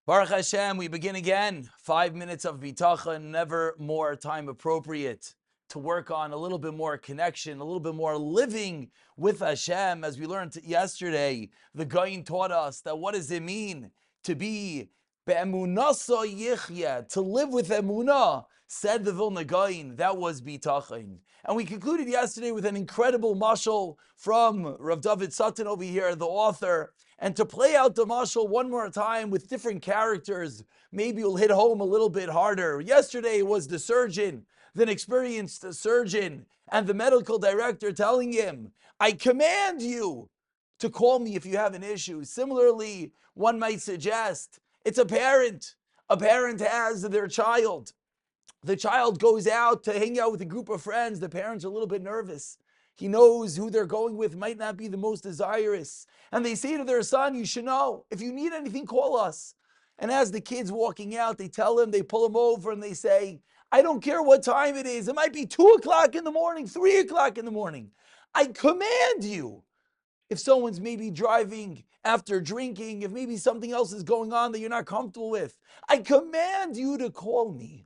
Baruch Hashem, we begin again. 5 minutes of bitachon, never more time appropriate to work on a little bit more connection, a little bit more living with Hashem. As we learned yesterday, the Gaon taught us that what does it mean to be be'emunasa yichya, to live with emunah, said the Vilna Gaon, that was bitachon. And we concluded yesterday with an incredible mashal from Rav David Sutton over here, the author. And to play out the mashal one more time with different characters, maybe you'll hit home a little bit harder. Yesterday was the surgeon, the experienced surgeon, and the medical director telling him, I command you to call me if you have an issue. Similarly, one might suggest it's a parent. A parent has their child. The child goes out to hang out with a group of friends. The parent's a little bit nervous. He knows who they're going with might not be the most desirous. And they say to their son, you should know, if you need anything, call us. And as the kid's walking out, they tell him, they pull him over and they say, I don't care what time it is. It might be 2 o'clock in the morning, 3 o'clock in the morning. I command you, if someone's maybe driving after drinking, if maybe something else is going on that you're not comfortable with, I command you to call me.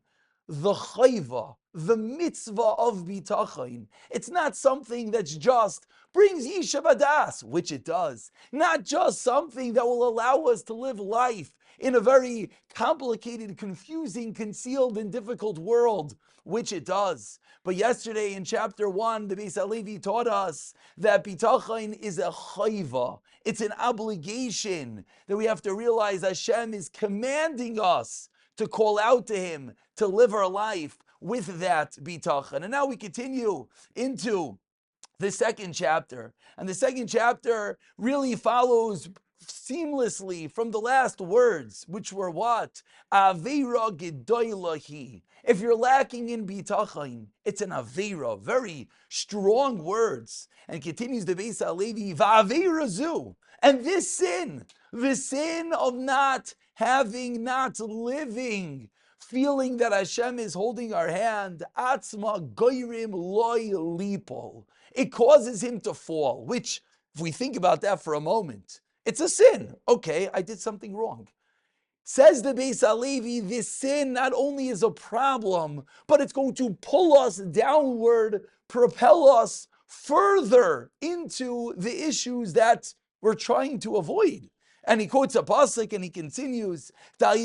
The chayva, the mitzvah of bitachon. It's not something that's just brings yishuv hadas, which it does. Not just something that will allow us to live life in a very complicated, confusing, concealed, and difficult world, which it does. But yesterday in chapter 1, the Beis Halevi taught us that bitachon is a chayva. It's an obligation that we have to realize Hashem is commanding us to call out to Him, to live our life with that bitachon. And now we continue into the second chapter. And the second chapter really follows seamlessly from the last words, which were what? Aveira gedoylahi. If you're lacking in bitachon, it's an aveira, very strong words. And continues the Beis Halevi, va'aveira zu. And this sin, the sin of not having, not living, feeling that Hashem is holding our hand, atzma goyrim loy lipol. It causes him to fall, which, if we think about that for a moment, it's a sin. Okay, I did something wrong. Says the Beis Halevi, this sin not only is a problem, but it's going to pull us downward, propel us further into the issues that we're trying to avoid. And he quotes a pasuk and he continues, because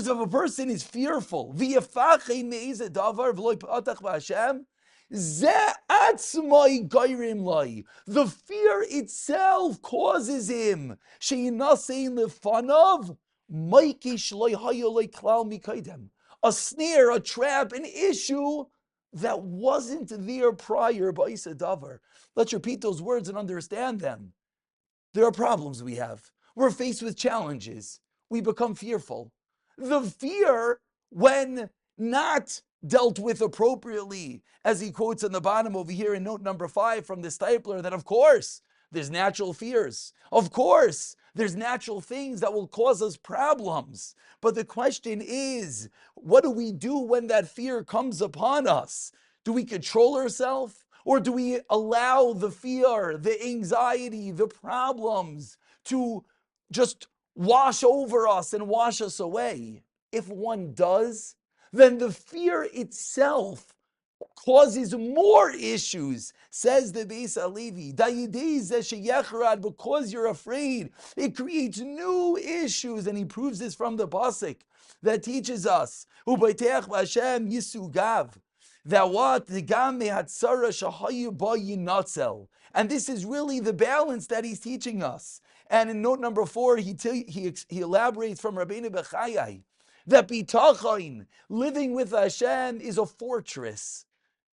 if a person is fearful, the fear itself causes him a snare, a trap, an issue that wasn't there prior. Let's repeat those words and understand them. There are problems we have. We're faced with challenges. We become fearful. The fear, when not dealt with appropriately, as he quotes on the bottom over here in note number 5 from the Stipler, that of course, there's natural fears. Of course, there's natural things that will cause us problems. But the question is, what do we do when that fear comes upon us? Do we control ourselves? Or do we allow the fear, the anxiety, the problems to just wash over us and wash us away? If one does, then the fear itself causes more issues, says the Beis Halevi. Because you're afraid, it creates new issues. And he proves this from the pasuk that teaches us, that what? And this is really the balance that he's teaching us. And in note number 4, he elaborates from Rabbeinu Bechayai that bitachon, living with Hashem, is a fortress.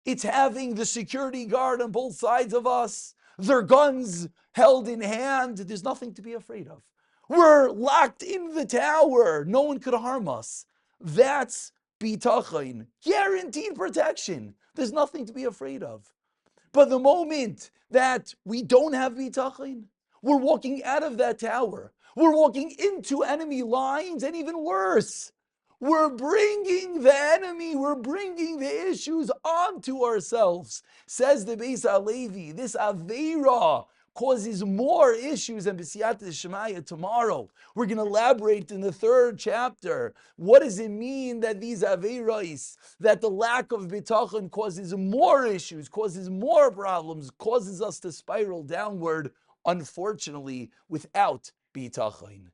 It's having the security guard on both sides of us, their guns held in hand. There's nothing to be afraid of. We're locked in the tower. No one could harm us. That's bitachon, guaranteed protection. There's nothing to be afraid of. But the moment that we don't have bitachon, we're walking out of that tower. We're walking into enemy lines, and even worse, we're bringing the enemy, we're bringing the issues onto ourselves. Says the Beis Halevi, this aveira causes more issues than b'siyata d'shemaya. Tomorrow, we're going to elaborate in the 3rd chapter. What does it mean that these aveiros, that the lack of bitachon causes more issues, causes more problems, causes us to spiral downward, unfortunately, without bitachon.